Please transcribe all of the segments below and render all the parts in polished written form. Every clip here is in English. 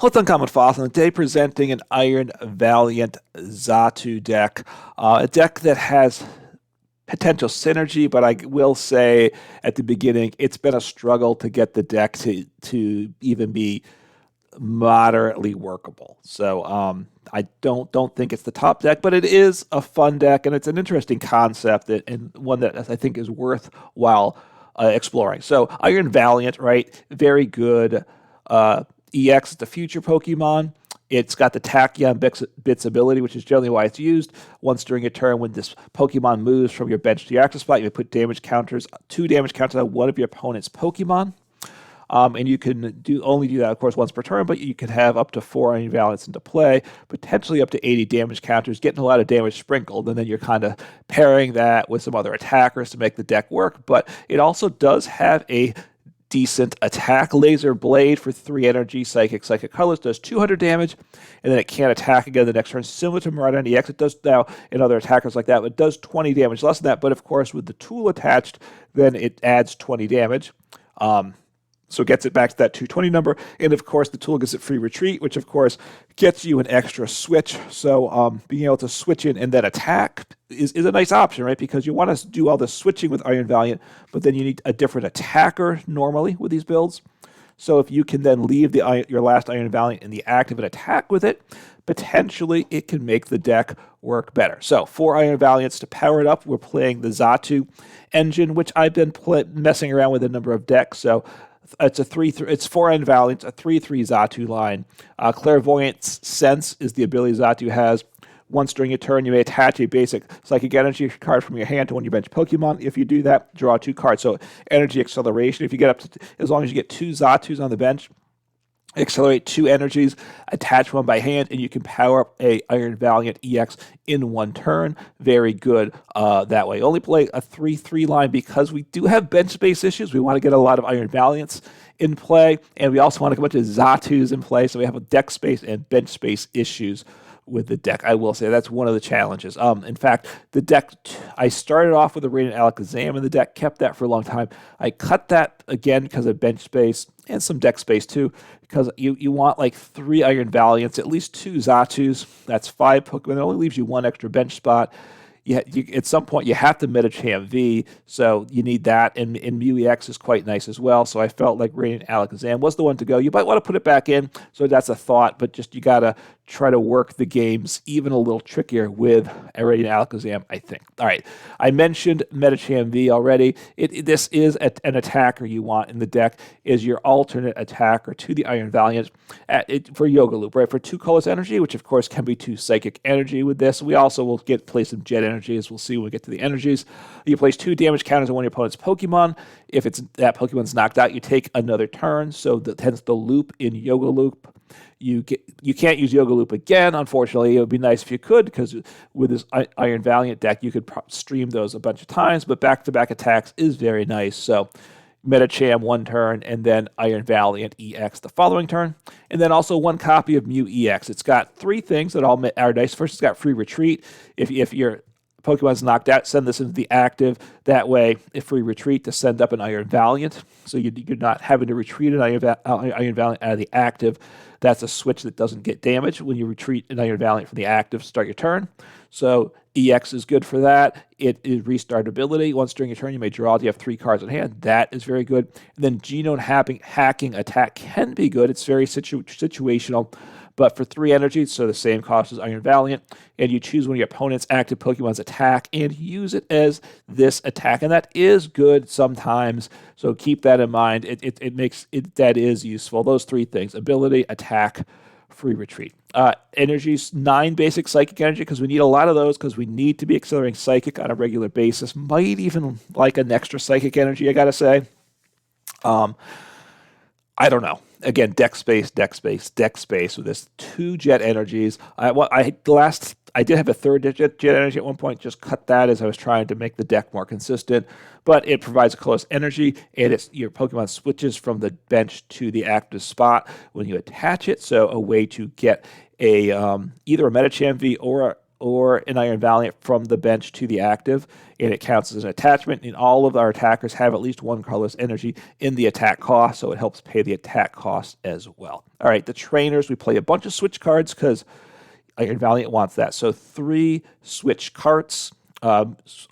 What's Uncommon Fossil? Today presenting an Iron Valiant Xatu deck. A deck that has potential synergy, but I will say at the beginning, it's been a struggle to get the deck to even be moderately workable. So I don't think it's the top deck, but it is a fun deck, and it's an interesting concept and one that I think is worthwhile exploring. So Iron Valiant, right? Very good. EX is the future Pokemon. It's got the Tachyon Bits ability, which is generally why it's used. Once during a turn, when this Pokemon moves from your bench to your active spot, you may put two damage counters on one of your opponent's Pokemon. And you can only do that, of course, once per turn, but you can have up to 4 Iron Valiants into play, potentially up to 80 damage counters, getting a lot of damage sprinkled, and then you're kind of pairing that with some other attackers to make the deck work. But it also does have a decent attack. Laser Blade for 3 energy, Psychic Colors does 200 damage, and then it can't attack again the next turn. Similar to Miraidon EX, it does now in other attackers like that, but it does 20 damage less than that. But of course, with the tool attached, then it adds 20 damage. So it gets it back to that 220 number. And of course, the tool gives it free retreat, which of course gets you an extra switch. So being able to switch in and then attack is a nice option, right? Because you want to do all the switching with Iron Valiant, but then you need a different attacker normally with these builds. So if you can then leave your last Iron Valiant in the active and attack with it, potentially it can make the deck work better. So 4 Iron Valiants to power it up. We're playing the Xatu engine, which I've been messing around with a number of decks. So it's a 3/3. It's 4 Iron Valiants, a 3/3 Xatu line. Clairvoyant Sense is the ability Xatu has. Once during a turn, you may attach a basic Psychic Energy card from your hand to one of your bench Pokemon. If you do that, draw 2 cards. So Energy Acceleration. If you get up to, as long as you get 2 Xatus on the bench, accelerate 2 energies, attach 1 by hand, and you can power up a Iron Valiant EX in 1 turn. Very good that way. Only play a 3/3 line because we do have bench space issues. We want to get a lot of Iron Valiants in play, and we also want to get a bunch of Xatus in play, so we have a deck space and bench space issues with the deck. I will say that's one of the challenges. In fact, the deck, I started off with a Radiant Alakazam in the deck, kept that for a long time. I cut that again because of bench space and some deck space too, because you want like 3 Iron Valiants, at least 2 Xatus. That's 5 Pokemon. It only leaves you 1 extra bench spot. At some point, you have to Medicham V, so you need that, and Mew EX is quite nice as well, so I felt like Radiant Alakazam was the one to go. You might want to put it back in, so that's a thought, but just you got to try to work the games even a little trickier with a Radiant Alakazam, I think. All right, I mentioned Medicham V already. This is an attacker you want in the deck, is your alternate attacker to the Iron Valiant for Yoga Loop, right? For 2 colorless energy, which of course can be 2 psychic energy with this. We also will play some jet energy, as we'll see when we get to the energies. You place 2 damage counters on one of your opponent's Pokemon. If that Pokemon's knocked out, you take another turn, so hence the loop in Yoga Loop. You can't use Yoga Loop again, unfortunately. It would be nice if you could, because with this Iron Valiant deck, you could stream those a bunch of times, but back-to-back attacks is very nice. So Medicham 1 turn, and then Iron Valiant EX the following turn. And then also 1 copy of Mew EX. It's got 3 things that all are nice. First, it's got free retreat. If your Pokemon's knocked out, send this into the active. That way, if free retreat to send up an Iron Valiant, so you're not having to retreat an Iron Valiant out of the active. That's a switch that doesn't get damage when you retreat an Iron Valiant from the active to start your turn. So EX is good for that. It is restart ability. Once during your turn, you may draw. You have 3 cards in hand. That is very good. And then Genome Hacking Attack can be good. It's very situational. But for 3 energy, so the same cost as Iron Valiant, and you choose one of your opponent's active Pokemon's attack and use it as this attack, and that is good sometimes. So keep that in mind. That is useful. Those 3 things: ability, attack, free retreat. Energies, 9 basic psychic energy, because we need a lot of those, because we need to be accelerating psychic on a regular basis. Might even like an extra psychic energy, I gotta say. I don't know. Again, deck space with this 2 jet energies. I did have a 3rd jet energy at one point, just cut that as I was trying to make the deck more consistent. But it provides a close energy, and your Pokemon switches from the bench to the active spot when you attach it. So a way to get either a Medicham V or or an Iron Valiant from the bench to the active, and it counts as an attachment, and all of our attackers have at least one colorless energy in the attack cost, so it helps pay the attack cost as well. All right, the trainers, we play a bunch of Switch cards because Iron Valiant wants that. So 3 Switch carts.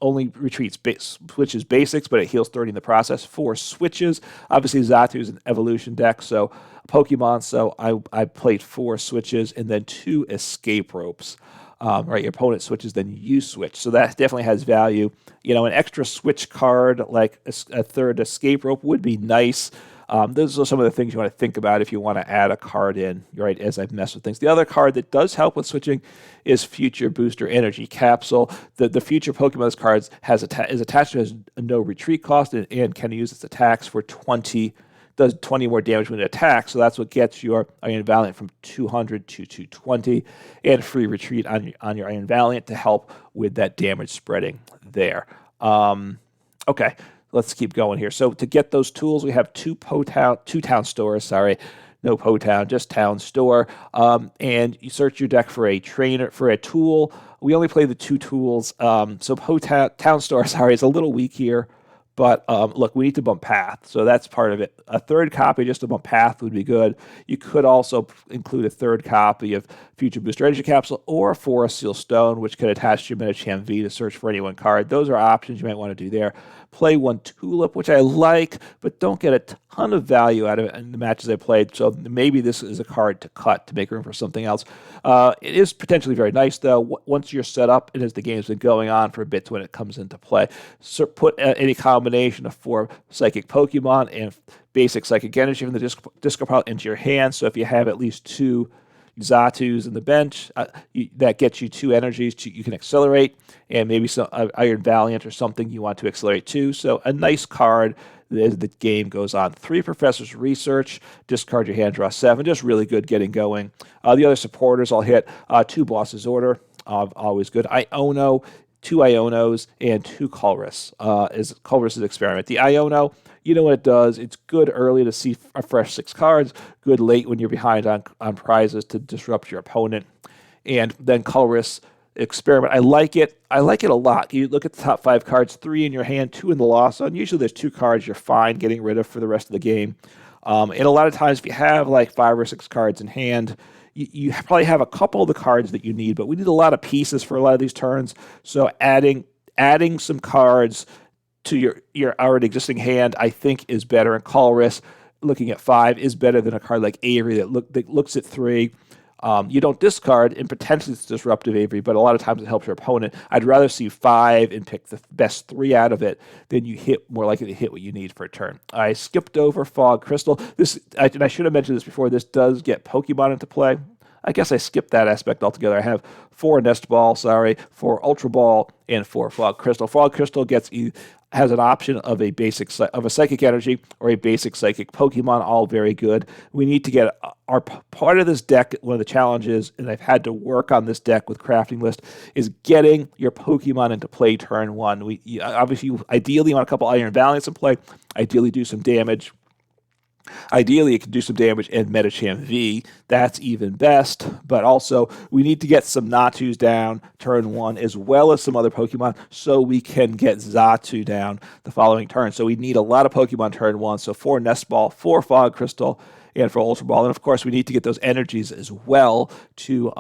Only retreats switches basics, but it heals 30 in the process. 4 switches. Obviously, Xatu is an evolution deck, so Pokemon. So I played 4 switches and then 2 escape ropes. Right, your opponent switches, then you switch. So that definitely has value. You know, an extra switch card like a third escape rope would be nice. Those are some of the things you want to think about if you want to add a card in, right, as I've messed with things. The other card that does help with switching is Future Booster Energy Capsule. The future Pokemon cards is attached to has no retreat cost and can use its attacks for 20, does 20 more damage when it attacks. So that's what gets your Iron Valiant from 200 to 220, and free retreat on your Iron Valiant to help with that damage spreading there. Okay. Let's keep going here. So to get those tools, we have two town stores. Sorry, no Town, just Town Store. And you search your deck for a tool. We only play the 2 tools. So Town Store, sorry, is a little weak here. But look, we need to bump Path, so that's part of it. A third copy just to bump Path would be good. You could also include a third copy of Future Booster Energy Capsule or Forest Seal Stone, which could attach to your Medicham V to search for any one card. Those are options you might want to do there. Play 1 Tulip, which I like, but don't get a ton of value out of it in the matches I played. So maybe this is a card to cut to make room for something else. It is potentially very nice, though, once you're set up and as the game's been going on for a bit when it comes into play. So put any combination of 4 Psychic Pokemon and basic Psychic Energy from the discard pile into your hand. So if you have at least 2 Xatus in the bench, that gets you 2 energies you can accelerate, and maybe some Iron Valiant or something you want to accelerate too. So a nice card as the game goes on. 3 Professor's Research, discard your hand, draw 7. Just really good getting going. The other supporters I'll hit. 2 Boss's Order, always good. Iono, 2 Ionos, and 2 Colress is Colress's Experiment. The Iono, you know what it does. It's good early to see a fresh 6 cards, good late when you're behind on prizes to disrupt your opponent. And then Colress Experiment, I like it. I like it a lot. You look at the top 5 cards, 3 in your hand, 2 in the lost zone. Usually there's 2 cards you're fine getting rid of for the rest of the game. And a lot of times if you have like 5 or 6 cards in hand, you probably have a couple of the cards that you need, but we need a lot of pieces for a lot of these turns. So adding some cards to your already existing hand, I think, is better. And Colress, looking at 5, is better than a card like Avery that looks at 3. You don't discard, and potentially it's disruptive Avery, but a lot of times it helps your opponent. I'd rather see 5 and pick the best 3 out of it than you hit more likely to hit what you need for a turn. I skipped over Fog Crystal. I should have mentioned this before. This does get Pokemon into play. I guess I skipped that aspect altogether. I have 4 Nest Ball, 4 Ultra Ball, and 4 Fog Crystal. Fog Crystal has an option of a Psychic Energy or a basic Psychic Pokemon, all very good. We need to get our part of this deck. One of the challenges, and I've had to work on this deck with crafting list, is getting your Pokemon into play turn 1. Obviously, ideally, you want a couple Iron Valiants in play. Ideally, do some damage. Ideally, it can do some damage in Medicham V. That's even best. But also, we need to get some Natus down turn 1, as well as some other Pokemon, so we can get Xatu down the following turn. So we need a lot of Pokemon turn 1. So 4 Nest Ball, 4 Fog Crystal, and for Ultra Ball. And of course, we need to get those energies as well to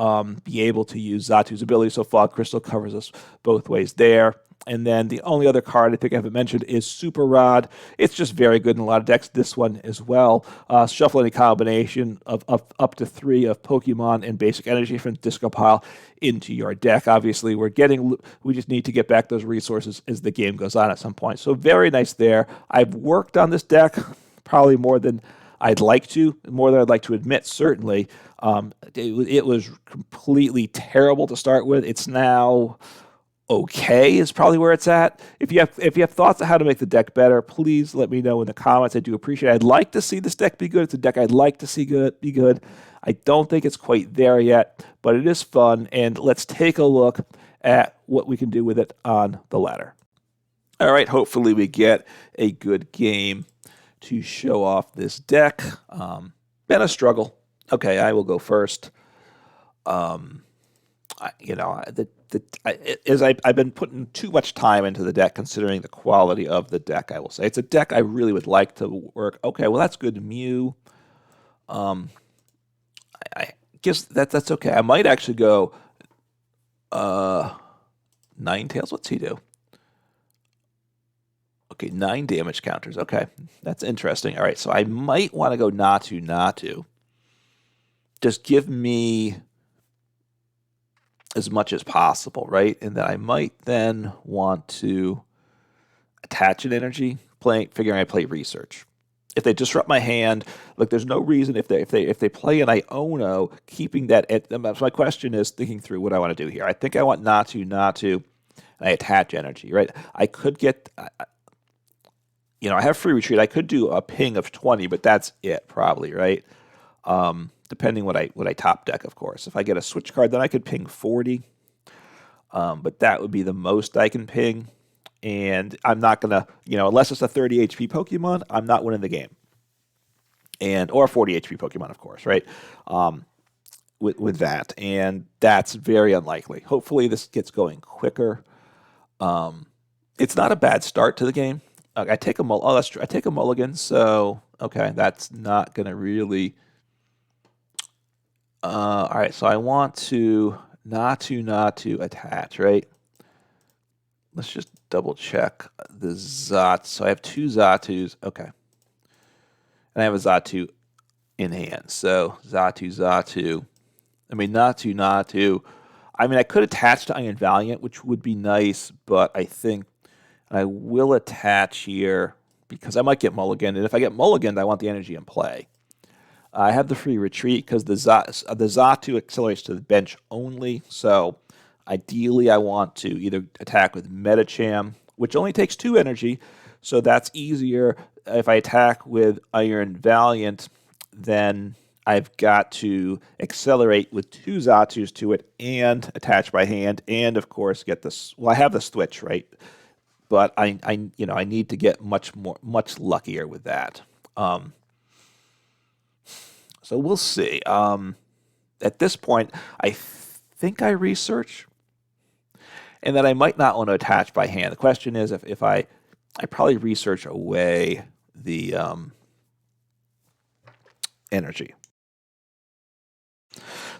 be able to use Xatu's ability. So Fog Crystal covers us both ways there. And then the only other card I think I haven't mentioned is Super Rod. It's just very good in a lot of decks. This one as well. Shuffle any combination of up to 3 of Pokemon and basic energy from the discard pile into your deck. Obviously, we just need to get back those resources as the game goes on at some point. So very nice there. I've worked on this deck probably more than I'd like to admit, certainly. It was completely terrible to start with. It's now okay is probably where it's at. If you have thoughts on how to make the deck better, please let me know in the comments. I do appreciate it. I'd like to see this deck be good. It's a deck I'd like to see be good. I don't think it's quite there yet, but it is fun, and let's take a look at what we can do with it on the ladder. All right, hopefully we get a good game to show off this deck. Been a struggle. Okay, I will go first. I've been putting too much time into the deck, considering the quality of the deck. I will say it's a deck I really would like to work. Okay, well that's good. Mew. I guess that's okay. I might actually go Ninetales. What's he do? Okay, 9 damage counters. Okay, that's interesting. All right, so I might want to go Natu. Just give me as much as possible, right? And then I might then want to attach an energy, figuring I play research. If they disrupt my hand, look, there's no reason if they play an Iono, keeping that. So my question is thinking through what I want to do here. I think I want Natu, and I attach energy, right? I could get, I have free retreat. I could do a ping of 20, but that's it probably, right? Depending what I top deck, of course. If I get a switch card, then I could ping 40, but that would be the most I can ping. And I'm not gonna, unless it's a 30 HP Pokemon, I'm not winning the game. Or a 40 HP Pokemon, of course, right? With that, and that's very unlikely. Hopefully, this gets going quicker. It's not a bad start to the game. I take a that's true. I take a mulligan, so okay, that's not gonna really. All right, so I want to Natu attach, right? Let's just double check the Xatu. So I have 2 Xatus. Okay. And I have a Xatu in hand. So Xatu. I mean, Natu. I mean, I could attach to Iron Valiant, which would be nice, but I think I will attach here because I might get mulliganed. And if I get mulliganed, I want the energy in play. I have the free retreat because the Xatu accelerates to the bench only. So ideally, I want to either attack with Medicham, which only takes 2 energy, so that's easier. If I attack with Iron Valiant, then I've got to accelerate with 2 Xatus to it and attach by hand, and of course get this. Well, I have the Switch, right? But I need to get much luckier with that. So we'll see. At this point, I think I research, and that I might not want to attach by hand. The question is if I probably research away the energy.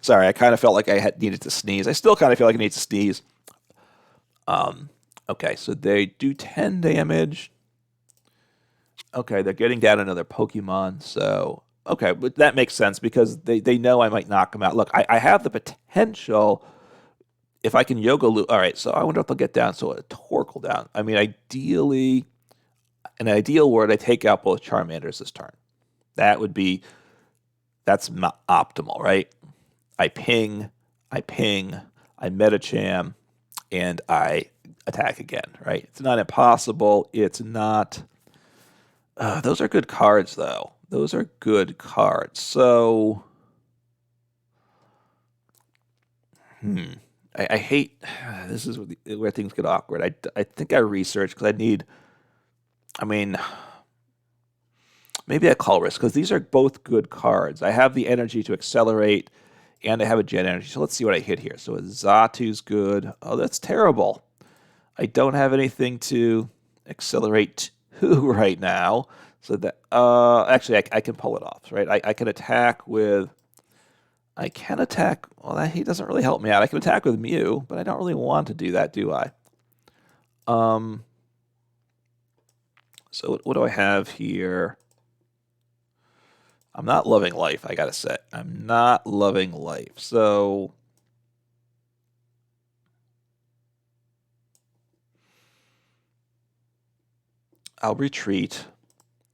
Sorry, I kind of felt like I needed to sneeze. I still kind of feel like I need to sneeze. Okay, so they do 10 damage. Okay, they're getting down another Pokemon, so okay, but that makes sense because they know I might knock them out. Look, I have the potential if I can Yoga Loop. All right, so I wonder if they'll get down. So a Torkoal down. I mean, ideally, in an ideal world, I take out both Charmanders this turn. That's optimal, right? I ping, I Medicham, and I attack again, right? It's not impossible. It's not. Those are good cards, though. Those are good cards. So, I hate. This is where things get awkward. I think I researched because I need. I mean, maybe I Colress because these are both good cards. I have the energy to accelerate, and I have a Jet energy. So let's see what I hit here. So a Xatu's good. Oh, that's terrible. I don't have anything to accelerate to right now. So that actually I can pull it off, right? I can attack with. I can attack. Well, he doesn't really help me out. I can attack with Mew, but I don't really want to do that, do I? So what do I have here? I'm not loving life, I gotta say. I'm not loving life. So I'll retreat.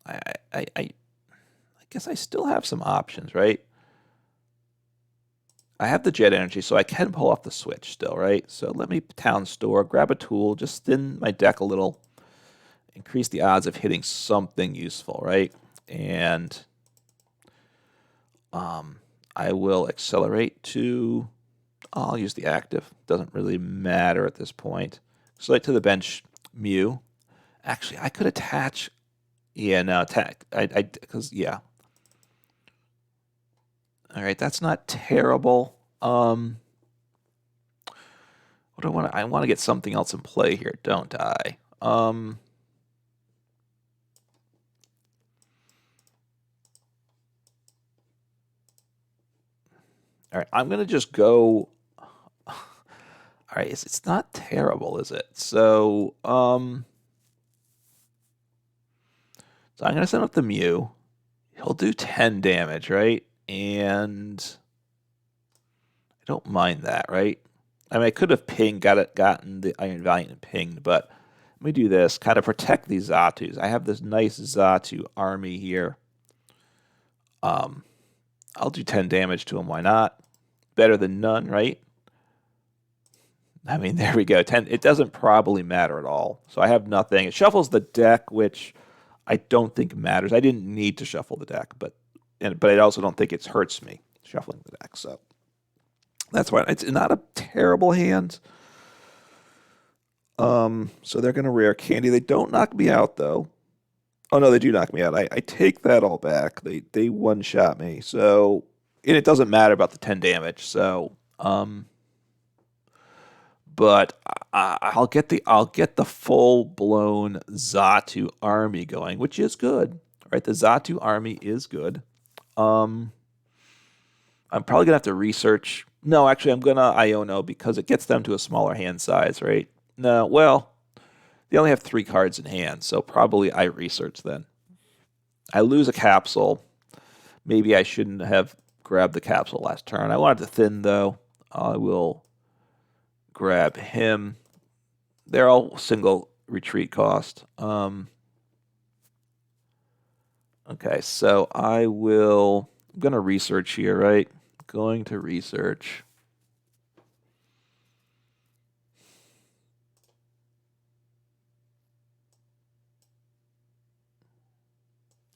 I guess I still have some options, right? I have the Jet energy, so I can pull off the Switch still, right? So let me Town Store, grab a tool, just thin my deck a little, increase the odds of hitting something useful, right? And I will accelerate to. I'll use the active. Doesn't really matter at this point. Select to the bench, Mew. Actually, I could attach. Yeah, no, attack. Because yeah. All right, that's not terrible. What do I want? I want to get something else in play here, don't I? All right, I'm gonna just go. All right, it's not terrible, is it? So I'm gonna send up the Mew. He'll do 10 damage, right? And I don't mind that, right? I mean, I could have gotten the Iron Valiant and pinged, but let me do this. Kind of protect these Xatus. I have this nice Xatu army here. I'll do 10 damage to him. Why not? Better than none, right? I mean, there we go. 10. It doesn't probably matter at all. So I have nothing. It shuffles the deck, which I don't think matters. I didn't need to shuffle the deck, but I also don't think it hurts me shuffling the deck. So that's why it's not a terrible hand. So they're gonna rare candy. They don't knock me out though. Oh no, they do knock me out. I take that all back. They one shot me. So and it doesn't matter about the 10 damage. So but I'll get the full blown Xatu army going, which is good. Right, the Xatu army is good. I'm probably gonna have to research. No, actually, I'm gonna Iono because it gets them to a smaller hand size, right? No, well, they only have 3 cards in hand, so probably I research then. I lose a capsule. Maybe I shouldn't have grabbed the capsule last turn. I wanted to thin though. I will grab him. They're all single retreat cost. Okay, so I'm gonna research here, right? Going to research.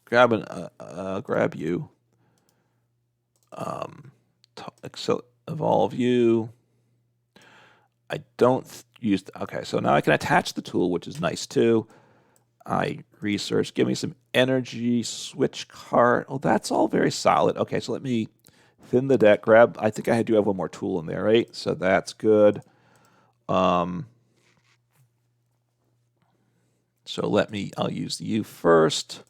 Grab you. Evolve you. I don't use. Okay, so now I can attach the tool, which is nice too. I research. Give me some energy. Switch cart. Oh, that's all very solid. Okay, so let me thin the deck. Grab. I think I do have one more tool in there, right? So that's good. So I'll use you first.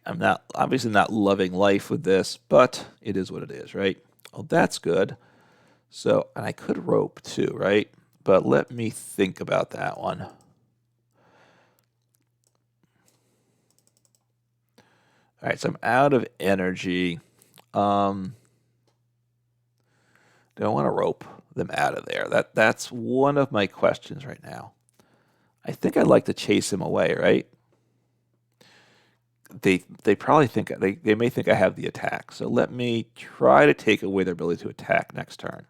I'm obviously not loving life with this, but it is what it is, right? Oh, that's good. So, and I could rope too, right? But let me think about that one. All right, so I'm out of energy. Do I want to rope them out of there? That's one of my questions right now. I think I'd like to chase him away, right? They probably think they may think I have the attack. So let me try to take away their ability to attack next turn.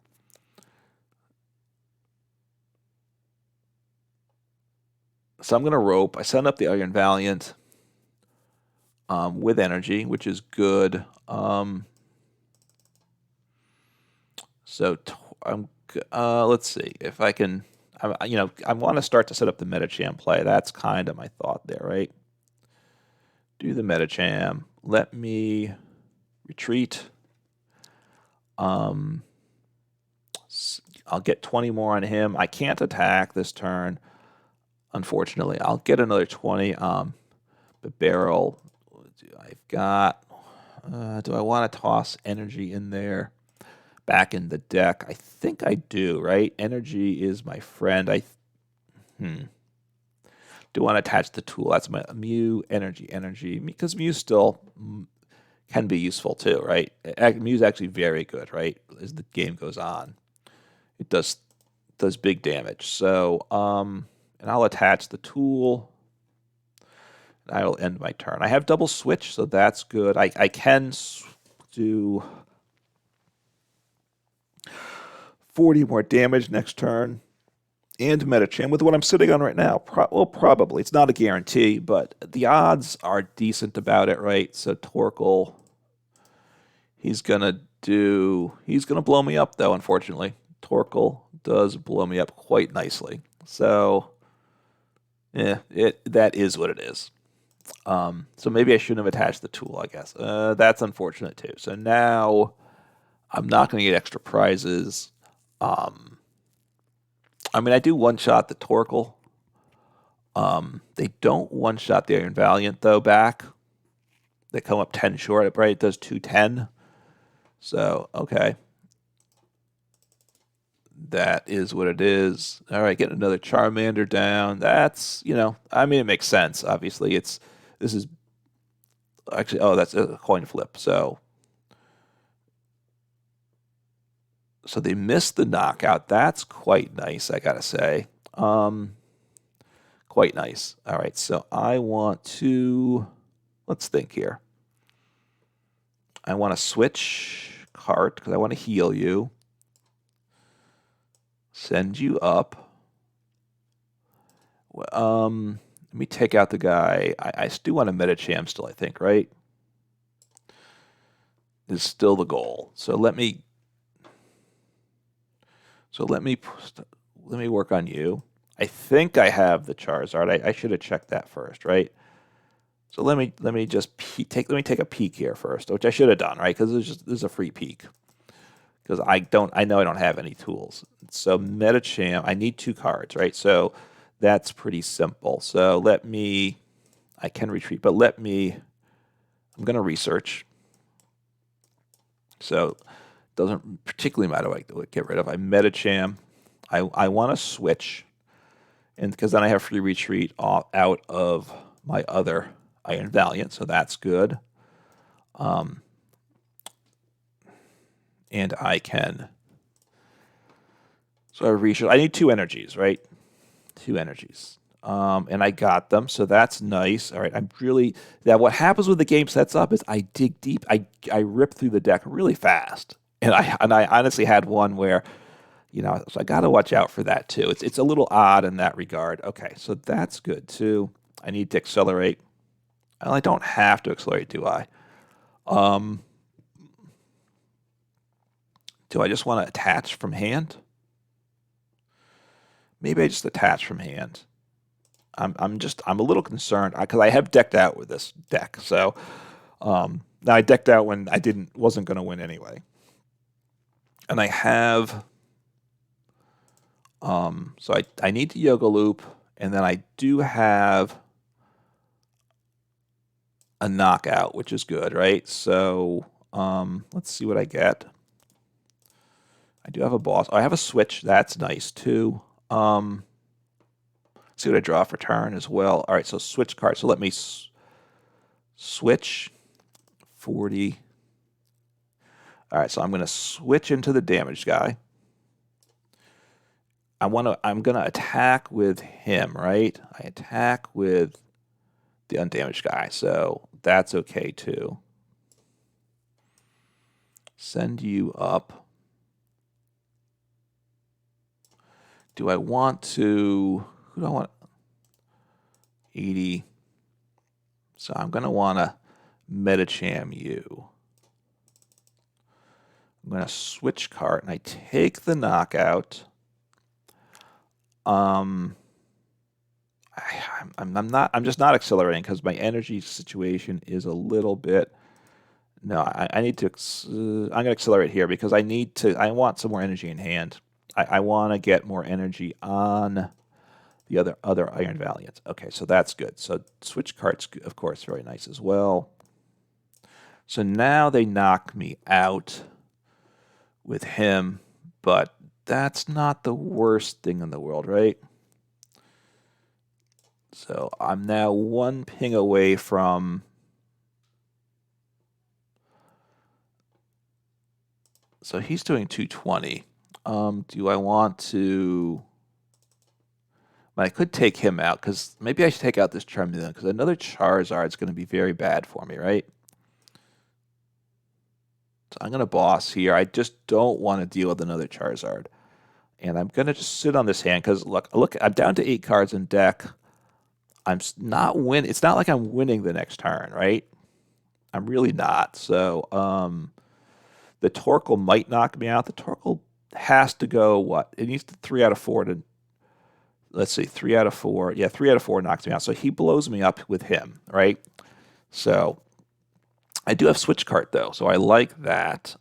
So I'm gonna rope. I send up the Iron Valiant with energy, which is good. So let's see if I can. I want to start to set up the Medicham play. That's kind of my thought there, right? Do the Medicham. Let me retreat. I'll get 20 more on him. I can't attack this turn, unfortunately. I'll get another 20. But barrel. I've got. Do I want to toss energy in there? Back in the deck. I think I do, right? Energy is my friend. Do want to attach the tool. That's my Mew, energy, because Mew still can be useful too, right? Mew's actually very good, right? As the game goes on, it does big damage. So, and I'll attach the tool. And I will end my turn. I have double switch, so that's good. I can do 40 more damage next turn. And Medicham with what I'm sitting on right now. Probably. It's not a guarantee, but the odds are decent about it, right? So Torkoal, he's gonna blow me up though, unfortunately. Torkoal does blow me up quite nicely. So that is what it is. So maybe I shouldn't have attached the tool, I guess. That's unfortunate too. So now I'm not gonna get extra prizes. I mean, I do one-shot the Torkoal. They don't one-shot the Iron Valiant, though, back. They come up 10 short, right? It does 210. So, okay. That is what it is. All right, getting another Charmander down. That's, I mean, it makes sense, obviously. This is, actually, oh, that's a coin flip. So they missed the knockout. That's quite nice, I gotta say. Quite nice. All right, so I want to, let's think here. I want to switch cart because I want to heal you. Send you up. Let me take out the guy. I still want a Medicham still, I think, right? Is still the goal. So let me work on you. I think I have the Charizard. I should have checked that first, right? So let me just take a peek here first, which I should have done, right? Because this is a free peek. Because I know I don't have any tools. So Medicham, I need 2 cards, right? So that's pretty simple. So I can retreat, but I'm going to research. So it doesn't particularly matter what I get rid of. I Medicham. I want to switch, and because then I have free retreat out of my other Iron Valiant, so that's good. And I can. So I research. I need 2 energies, right? 2 energies. And I got them, so that's nice. All right, what happens when the game sets up is I dig deep. I rip through the deck really fast, and I honestly had one where, so I got to watch out for that too. It's a little odd in that regard. Okay, so that's good too. I need to accelerate. Well, I don't have to accelerate, do I? Do I just want to attach from hand? Maybe I just attach from hand. I'm a little concerned because I have decked out with this deck. So now I decked out when I wasn't going to win anyway, and I have. So I need to Yoga Loop, and then I do have a knockout, which is good, right? So let's see what I get. I do have a boss. I have a switch. That's nice too. See what I draw for turn as well. All right, so switch card. So let me switch 40. All right, so I'm going to switch into the damaged guy. I'm going to attack with him, right? I attack with the undamaged guy, so that's okay too. Send you up. Do I want to... Who do I want? 80. So I'm going to want to Medicham you. I'm going to switch cart, and I take the knockout. I'm just not accelerating because my energy situation is a little bit. No, I need to. I'm going to accelerate here because I want some more energy in hand. I want to get more energy on the other Iron Valiant. Okay, so that's good. So switch cart's, of course, very nice as well. So now they knock me out with him, but that's not the worst thing in the world, right? So I'm now 1 ping away from... So he's doing 220. Do I want to... I could take him out, because maybe I should take out this Charmander, because another Charizard is going to be very bad for me, right? So I'm going to boss here. I just don't want to deal with another Charizard. And I'm going to just sit on this hand, because look, I'm down to 8 cards in deck. I'm not winning. It's not like I'm winning the next turn, right? I'm really not. So the Torkoal might knock me out. The Torkoal has to go, what? It needs to 3 out of 4 to... Let's see, 3 out of 4. Yeah, 3 out of 4 knocks me out. So he blows me up with him, right? So I do have switch cart, though. So I like that.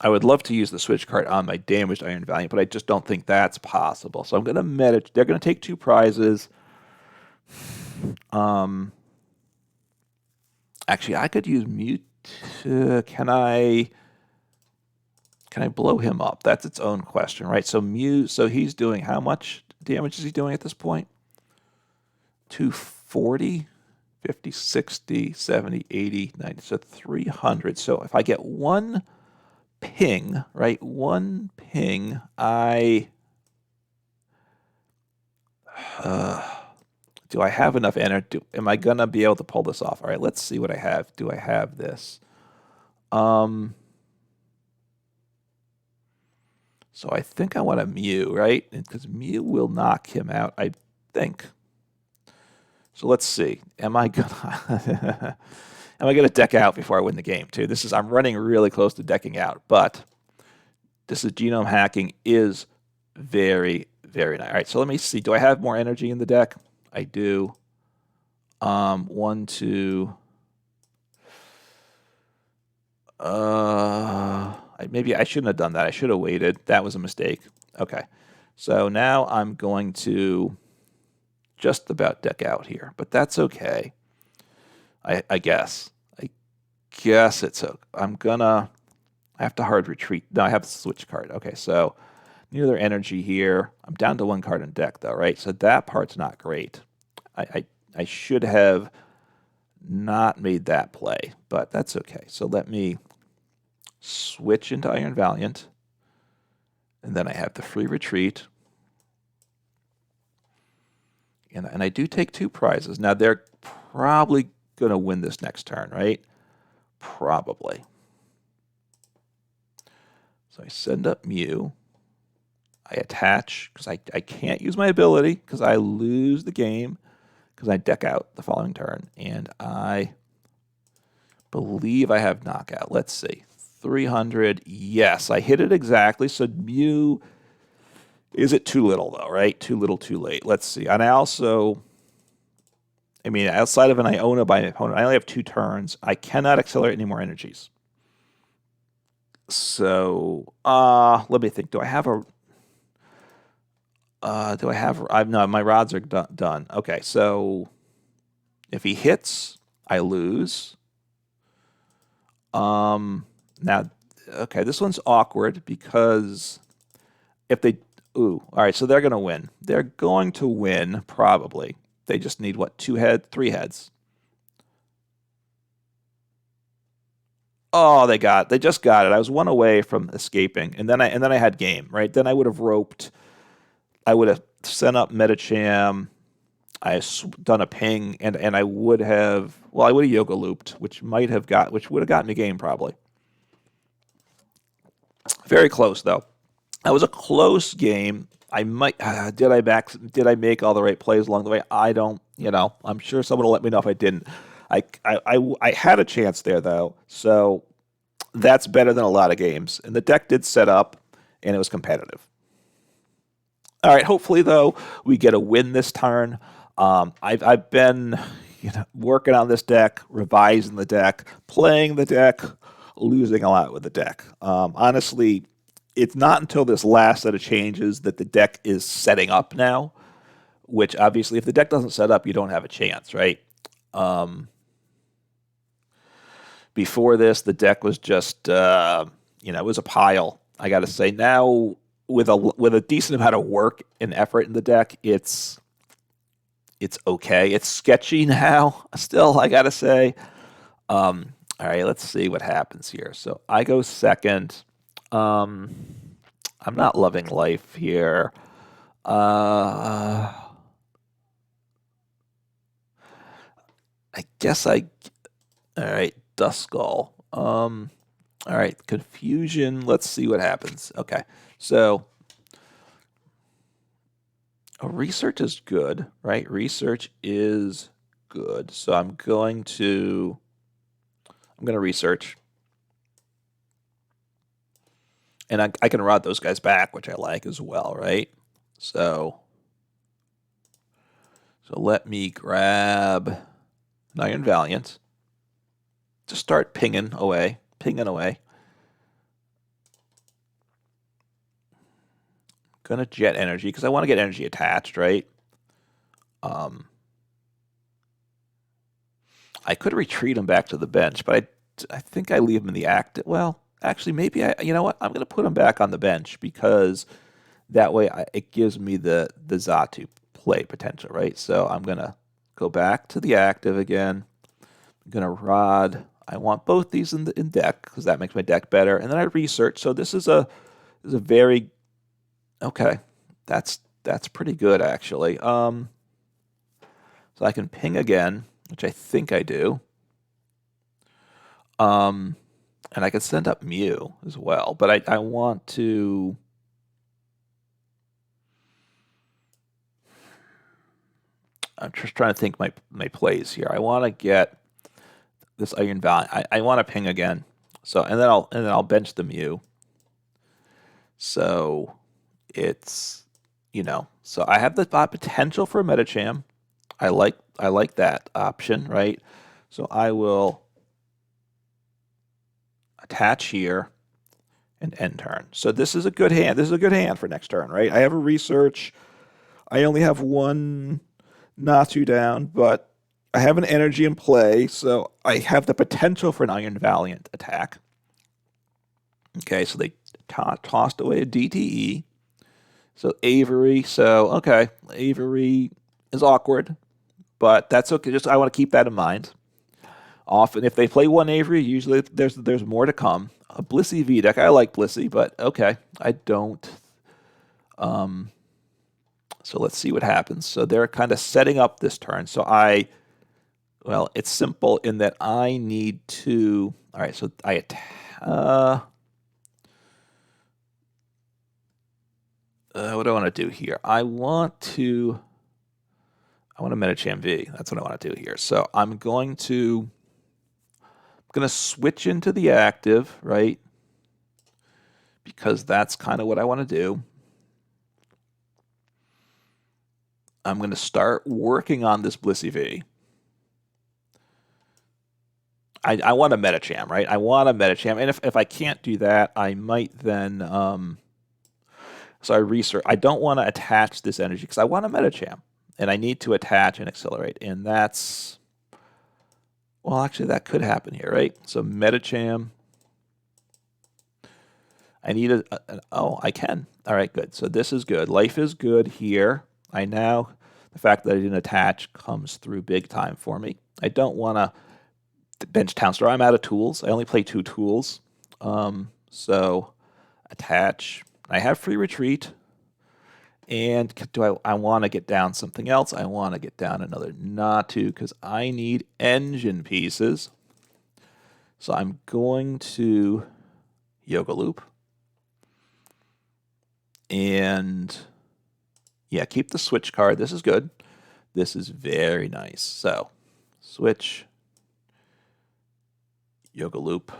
I would love to use the Switch Cart on my damaged Iron Valiant, but I just don't think that's possible. So I'm going to They're going to take 2 prizes. Actually, I could use Mute. Can I blow him up? That's its own question, right? So so he's doing how much damage is he doing at this point? 240, 50, 60, 70, 80, 90, so 300. So if I get 1 ping, right? 1 ping, do I have enough energy? Am I gonna be able to pull this off? All right, let's see what I have. Do I have this? So I think I want a Mew, right? Because Mew will knock him out, I think. So let's see. Am I gonna deck out before I win the game too? I'm running really close to decking out, but this is genome hacking is very, very nice. All right, so let me see. Do I have more energy in the deck? I do. 1, 2. Maybe I shouldn't have done that. I should have waited. That was a mistake. Okay. So now I'm going to just about deck out here, but that's okay. I guess. I guess it's okay. I have to hard retreat. No, I have the Switch card. Okay, so near their energy here. I'm down to 1 card in deck though, right? So that part's not great. I should have not made that play, but that's okay. So let me switch into Iron Valiant, and then I have the free retreat. And I do take 2 prizes. Now they're probably going to win this next turn, right? Probably. So I send up Mew. I attach, because I can't use my ability, because I lose the game, because I deck out the following turn. And I believe I have knockout. Let's see. 300. Yes, I hit it exactly. So Mew, is it too little though, right? Too little, too late. Let's see. And outside of an Iono by my opponent, I only have 2 turns. I cannot accelerate any more energies. So, let me think. Do I have a... no, my rods are done. Okay, so if he hits, I lose. Now, okay, this one's awkward because if they... Ooh, all right, so they're going to win. They're going to win, probably. They just need, what, 3 heads? Oh, they just got it. I was 1 away from escaping, and then I had game, right? Then I would have roped. I would have sent up Medicham. I done a ping, and I would have yoga looped, which would have gotten me game probably. Very close though. That was a close game. I might did I make all the right plays along the way? I don't. I'm sure someone will let me know if I didn't. I had a chance there though, so that's better than a lot of games. And the deck did set up, and it was competitive. All right. Hopefully though, we get a win this turn. I've been working on this deck, revising the deck, playing the deck, losing a lot with the deck. Honestly, it's not until this last set of changes that the deck is setting up now, which obviously if the deck doesn't set up, you don't have a chance, right? Before this, the deck was just, it was a pile. I got to say now with a decent amount of work and effort in the deck, it's okay. It's sketchy now still, I got to say. All right, let's see what happens here. So I go second. I'm not loving life here. I guess all right, Duskull. All right, confusion. Let's see what happens. Okay, so research is good, right? Research is good. So I'm going to research. And I can rod those guys back, which I like as well, right? So let me grab an Iron Valiant. Just start pinging away. gonna jet energy because I want to get energy attached, right? I could retreat him back to the bench, but I think I leave him in the active. Well, actually, maybe you know what? I'm gonna put him back on the bench because that way it gives me the Xatu play potential, right? So I'm gonna go back to the active again. I'm gonna rod. I want both these in deck because that makes my deck better. And then I research. So this is a very okay. That's pretty good actually. So I can ping again, which I think I do. And I can send up Mew as well, but I want to. I'm just trying to think my plays here. I want to get this Iron Valiant. I want to ping again. So and then I'll bench the Mew. So it's so I have the potential for a Medicham. I like that option, right? So I will attach here and end turn. So this is a good hand. This is a good hand for next turn, right? I have a research. I only have one Natu down, but I have an energy in play, so I have the potential for an Iron Valiant attack. Okay, so they tossed away a DTE. So Avery, okay, Avery is awkward, but that's okay. Just I want to keep that in mind. Often, if they play one Avery, usually there's more to come. A Blissey V deck, I like Blissey, but okay, I don't. So let's see what happens. So they're kind of setting up this turn. So well, it's simple in that I need to. All right, so what do I want to do here? I want to Medicham V. That's what I want to do here. So I'm going to switch into the active, right? Because that's kind of what I want to do. I'm going to start working on this Blissey V. I want a Medicham, right? I want a Medicham. And if I can't do that, I might then... so I research. I don't want to attach this energy because I want a Medicham. And I need to attach and accelerate. And that's... Well, actually, that could happen here, right? So Medicham. I need oh, I can. All right, good. So this is good. Life is good here. The fact that I didn't attach comes through big time for me. I don't want to bench Town Store. I'm out of tools. I only play 2 tools. So attach. I have free retreat. And I want to get down something else? I want to get down another Natu because I need engine pieces. So I'm going to Yoga Loop. And yeah, keep the Switch card. This is good. This is very nice. So Switch, Yoga Loop.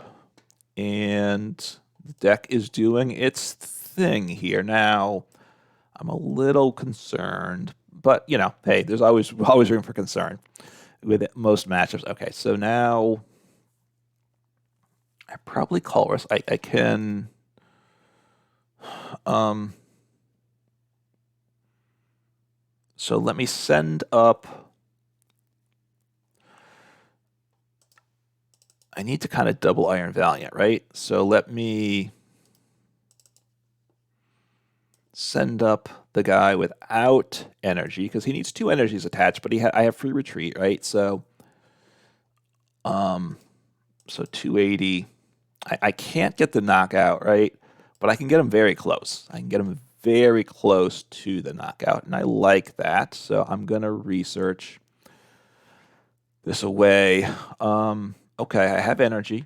And the deck is doing its thing here. Now, I'm a little concerned, but hey, there's always room for concern with most matchups. Okay, so now I probably Colress. I can. So let me send up. I need to kind of double Iron Valiant, right? So let me send up the guy without energy because he needs 2 energies attached, but I have free retreat, right? So 280. I can't get the knockout, right? But I can get him very close. I can get him very close to the knockout, and I like that. So I'm gonna research this away. Okay, I have energy.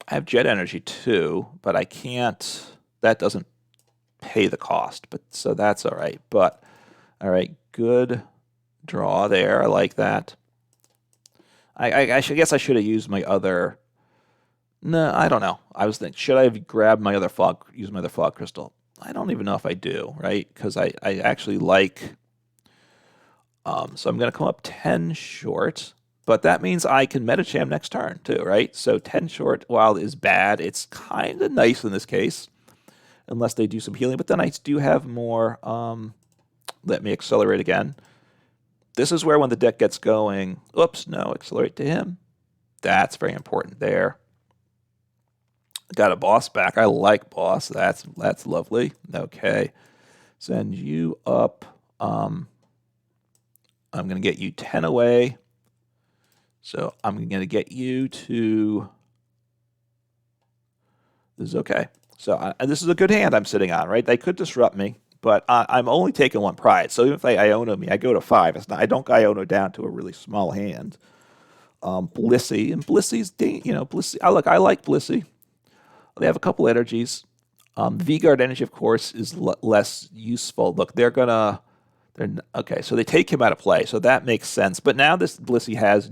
I have jet energy too, but I can't. That doesn't pay the cost, but so that's all right. But all right, good draw there. I like that. I guess I should have used my other. No, I don't know. I was thinking, should I have grabbed my other use my other Fog Crystal? I don't even know if I do, right? Because I actually like. So I'm going to come up 10 short, but that means I can Medicham next turn too, right? So 10 short, while is bad, it's kind of nice in this case. unless they do some healing. But then I do have more. Let me accelerate again. This is where when the deck gets going, oops, no, accelerate to him. That's very important there. Got a boss back. I like boss. That's lovely. Okay. Send you up. I'm going to get you 10 away. So I'm going to get you to... This is okay. So this is a good hand I'm sitting on, right? They could disrupt me, but I'm only taking one prize. So even if they Iono me, I go to 5. It's not, I don't Iono down to a really small hand. Blissey, and Blissy's, Blissey. I like Blissey. They have a couple energies. V-Guard energy, of course, is less useful. Look, they're okay. So they take him out of play, so that makes sense. But now this Blissey has,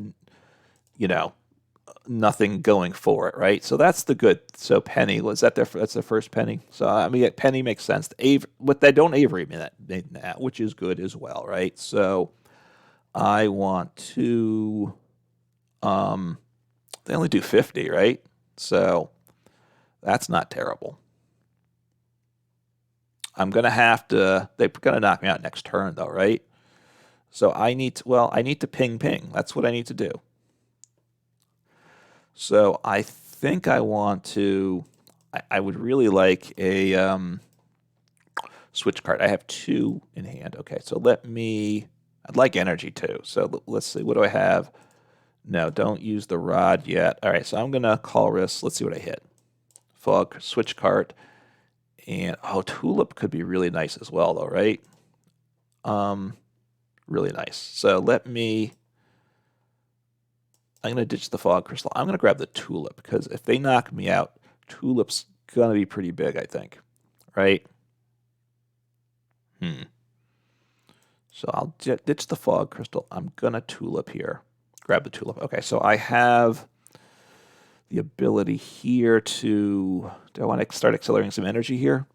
nothing going for it, right? So that's the good. So Penny, was that that's their first Penny? So I mean, Penny makes sense. But they don't Avery me that, which is good as well, right? So I want to. They only do 50, right? So that's not terrible. I'm gonna have to. They're gonna knock me out next turn, though, right? So I need to. Well, I need to ping. That's what I need to do. So I think I want to. I would really like a switch card. I have 2 in hand. Okay, so I'd like energy too. So let's see. What do I have? No, don't use the rod yet. All right, so I'm gonna Colress. Let's see what I hit. Fog, switch cart, and Tulip could be really nice as well, though, right? Really nice. So I'm going to ditch the Fog Crystal. I'm going to grab the Tulip, because if they knock me out, Tulip's going to be pretty big, I think. Right? So I'll ditch the Fog Crystal. I'm going to Tulip here. Grab the Tulip. Okay, so I have the ability here to... Do I want to start accelerating some energy here?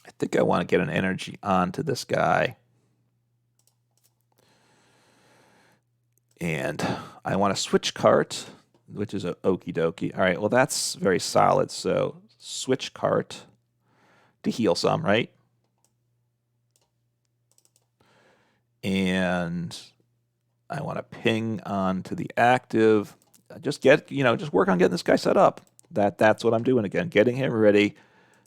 I think I want to get an energy onto this guy. And I want to switch cart, which is a okie dokie. All right, well, that's very solid. So switch cart to heal some, right? And I want to ping onto the active. Just just work on getting this guy set up. That's what I'm doing again, getting him ready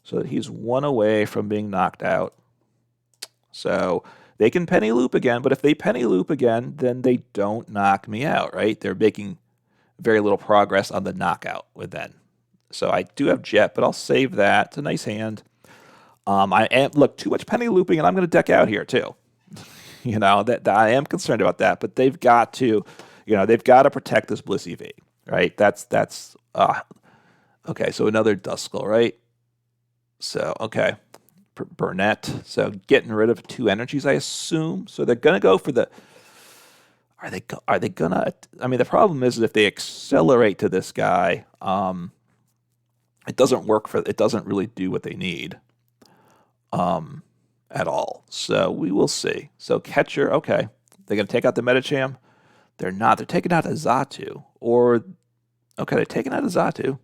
so that he's 1 away from being knocked out. So they can penny loop again, but if they penny loop again, then they don't knock me out, right? They're making very little progress on the knockout with then. So I do have Jet, but I'll save that. It's a nice hand. Look, too much penny looping, and I'm going to deck out here too. That I am concerned about that, but they've got to, they've got to protect this Blissey V, right? That's okay. So another Duskull, right? So okay. Burnett, so getting rid of 2 energies, I assume. So they're gonna go for the. Are they gonna? I mean, the problem is if they accelerate to this guy, it doesn't work it doesn't really do what they need, at all. So we will see. So catcher, okay, they're gonna take out the Medicham. They're not. They're taking out a Xatu, or okay, they're taking out a Xatu.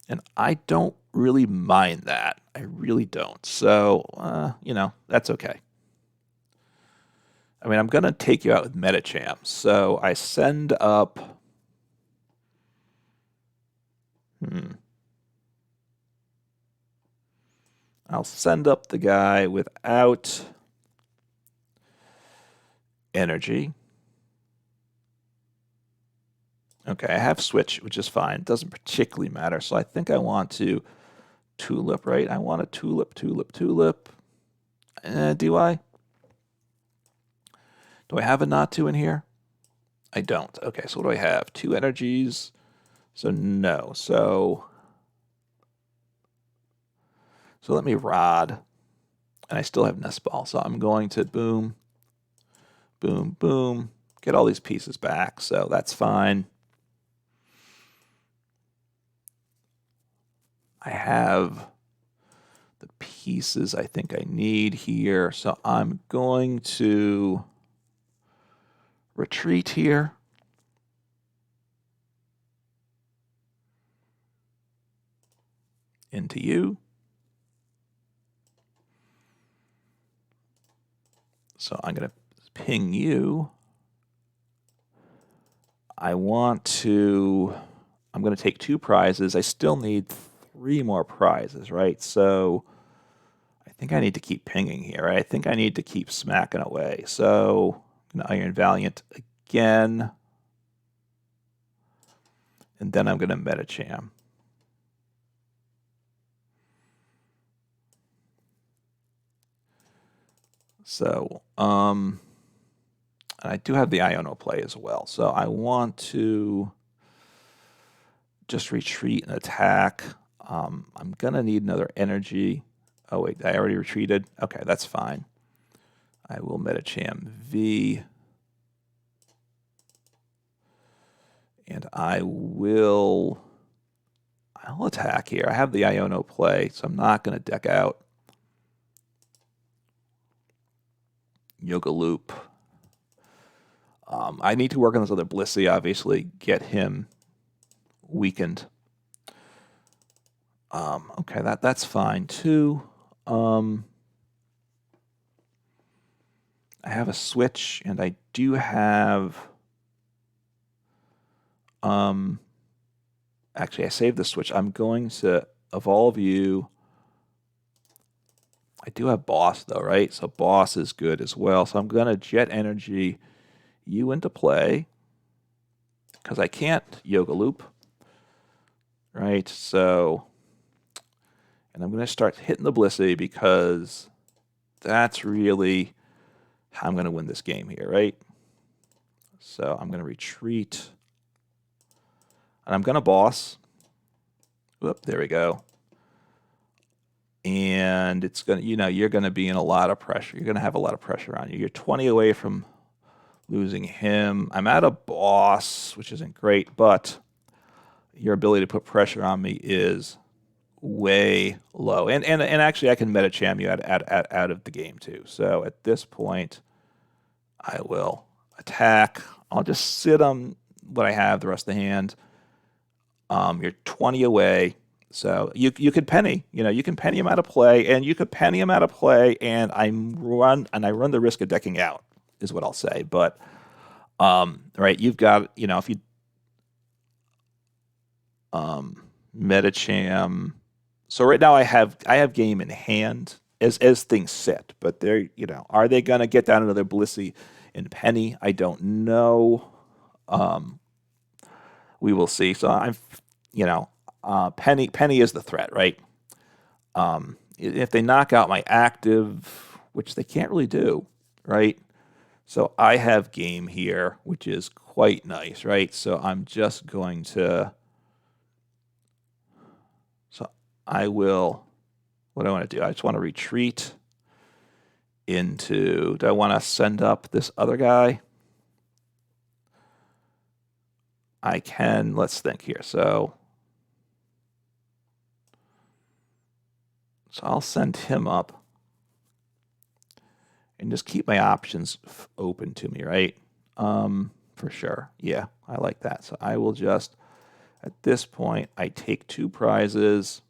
And I don't really mind that. I really don't. So, that's okay. I mean, I'm going to take you out with Medicham. So I send up... I'll send up the guy without energy. Okay, I have Switch, which is fine. It doesn't particularly matter. So I think I want to Tulip, right? I want a Tulip. Do I? Do I have a Natu in here? I don't. Okay, so what do I have? 2 energies. So no. So let me Rod. And I still have Nest Ball. So I'm going to boom, boom, boom. Get all these pieces back. So that's fine. I have the pieces I think I need here. So I'm going to retreat here. into you. So I'm going to ping you. I'm going to take 2 prizes. I still need 3 more prizes, right? So I think I need to keep pinging here. Right? I think I need to keep smacking away. So I'm going to Iron Valiant again. And then I'm going to Medicham. So, and I do have the Iono play as well. So I want to just retreat and attack. I'm going to need another energy. Oh, wait, I already retreated. Okay, that's fine. I will Medicham V. And I'll attack here. I have the Iono play, so I'm not going to deck out. Yoga Loop. I need to work on this other Blissey, obviously, get him weakened. Okay, that's fine too. I have a Switch, and I do have... actually, I saved the Switch. I'm going to evolve you. I do have Boss, though, right? So Boss is good as well. So I'm going to Jet Energy you into play because I can't Yoga Loop, right? So, and I'm going to start hitting the Blissey because that's really how I'm going to win this game here, right? So I'm going to retreat. And I'm going to Boss. Whoop, there we go. And it's going to, you're going to be in a lot of pressure. You're going to have a lot of pressure on you. You're 20 away from losing him. I'm at a Boss, which isn't great, but your ability to put pressure on me is way low. And actually, I can Medicham you out of the game too. So at this point, I will attack. I'll just sit on what I have the rest of the hand. You're 20 away. So you could penny, you can penny him out of play, and you could penny him out of play, and I run the risk of decking out, is what I'll say. But right, you've got, if you Medicham. So right now I have game in hand as things sit, but they're, are they gonna get down another Blissey and penny? I don't know. We will see. So I'm, Penny is the threat, right? If they knock out my active, which they can't really do, right? So I have game here, which is quite nice, right? So I'm just going to... So I will... What do I want to do? I just want to retreat into... Do I want to send up this other guy? I can... Let's think here. So I'll send him up and just keep my options open to me, right? For sure. Yeah, I like that. So I will just, at this point, I take 2 prizes.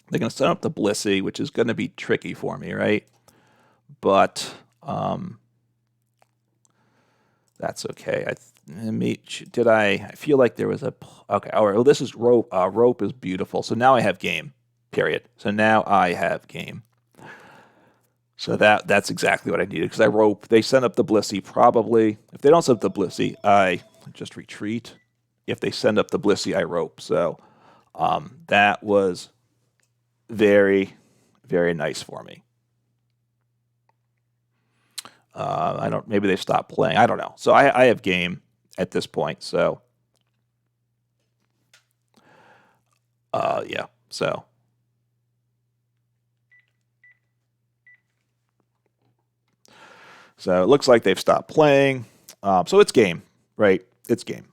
They're going to set up the Blissey, which is going to be tricky for me, right? But that's okay. I feel like there was a... Okay, all right. Well, this is Rope. Rope is beautiful. So now I have game. Period. So now I have game. So that's exactly what I needed, because I rope. They send up the Blissey probably. If they don't send up the Blissey, I just retreat. If they send up the Blissey, I rope. So that was very, very nice for me. Maybe they stopped playing. I don't know. So I have game at this point. So yeah. So it looks like they've stopped playing. So it's game, right? It's game.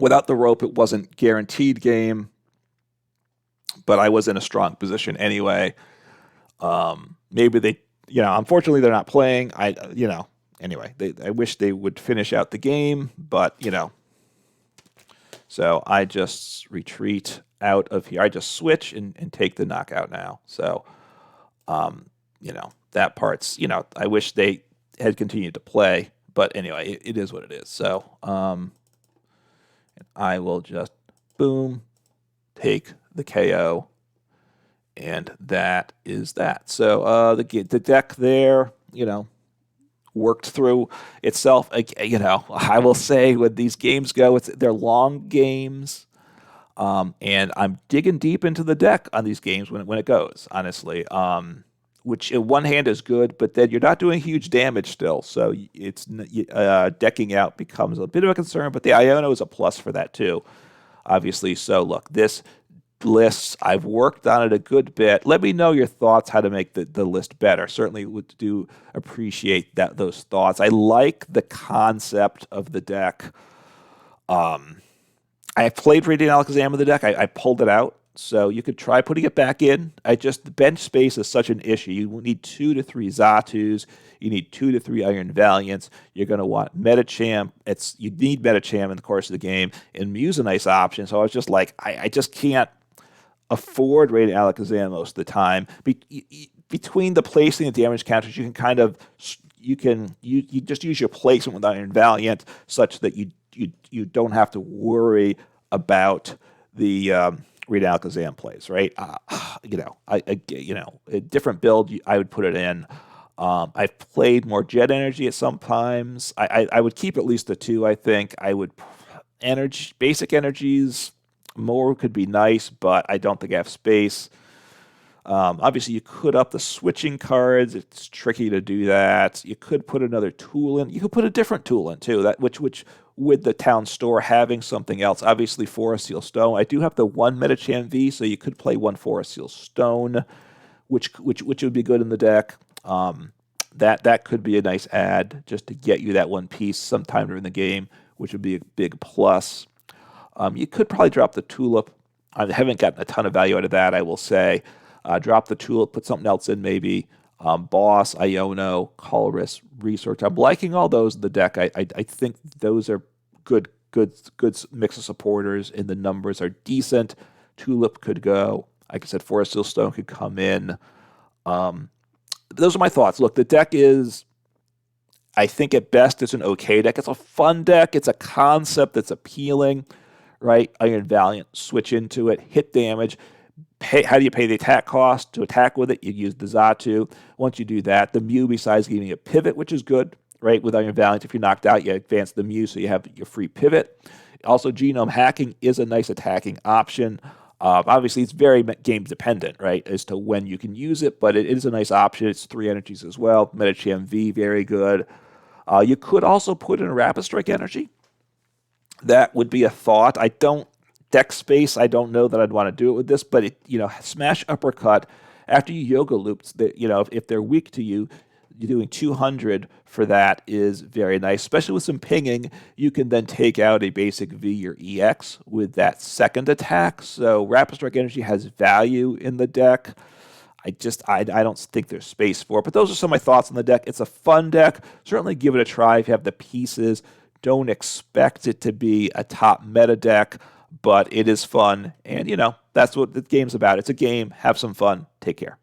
Without the rope, it wasn't guaranteed game, but I was in a strong position anyway. Maybe they, unfortunately they're not playing. Anyway, I wish they would finish out the game, but, so I just retreat out of here. I just switch and take the knockout now. So, that part's, I wish they had continued to play. But anyway, it is what it is. So I will just, boom, take the KO. And that is that. So the deck there, worked through itself. I will say when these games go, they're long games. And I'm digging deep into the deck on these games when it goes, honestly. Which in one hand is good, but then you're not doing huge damage still. So it's decking out becomes a bit of a concern, but the Iono is a plus for that too, obviously. So look, this lists, I've worked on it a good bit. Let me know your thoughts how to make the list better. Certainly would do appreciate those thoughts. I like the concept of the deck. I played Radiant Alakazam with the deck. I pulled it out, so you could try putting it back in. The bench space is such an issue. You need 2 to 3 Xatus. You need 2 to 3 Iron Valiants. You're going to want Medicham. You need Medicham in the course of the game, and Mew's a nice option. So I was just like, I just can't afford Radiant Alakazam most of the time. Between the placing and damage counters, you can you just use your placement with Iron Valiant such that you don't have to worry about the Radiant Alakazam plays, right? A different build I would put it in. I've played more Jet Energy at some times. I would keep at least the 2. I think I would basic energies. More could be nice, but I don't think I have space. Obviously, you could up the switching cards. It's tricky to do that. You could put another tool in. You could put a different tool in too. Which with the town store having something else. Obviously, Forest Seal Stone. I do have the 1 Medicham V, so you could play 1 Forest Seal Stone, which would be good in the deck. That could be a nice add just to get you that one piece sometime during the game, which would be a big plus. You could probably drop the Tulip. I haven't gotten a ton of value out of that, I will say. Drop the Tulip, put something else in maybe. Boss, Iono, Colress, Research. I'm liking all those in the deck. I think those are good mix of supporters, and the numbers are decent. Tulip could go. Like I said, Forest Seal Stone could come in. Those are my thoughts. Look, the deck is, I think at best, it's an okay deck. It's a fun deck. It's a concept that's appealing, right? Iron Valiant, switch into it, hit damage. How do you pay the attack cost to attack with it? You use the Xatu. Once you do that, the Mew, besides giving you a pivot, which is good, right? With Iron Valiant, if you're knocked out, you advance the Mew, so you have your free pivot. Also, genome hacking is a nice attacking option. Obviously, it's very game dependent, right, as to when you can use it, but it is a nice option. It's 3 energies as well. Medicham V, very good. You could also put in a Rapid Strike energy. That would be a thought. Deck space, I don't know that I'd want to do it with this, but Smash Uppercut, after you Yoga Loops, if they're weak to you, you're doing 200 for that is very nice, especially with some pinging. You can then take out a basic V or EX with that second attack. So Rapid Strike Energy has value in the deck. I don't think there's space for it. But those are some of my thoughts on the deck. It's a fun deck. Certainly give it a try if you have the pieces. Don't expect it to be a top meta deck, but it is fun. And, that's what the game's about. It's a game. Have some fun. Take care.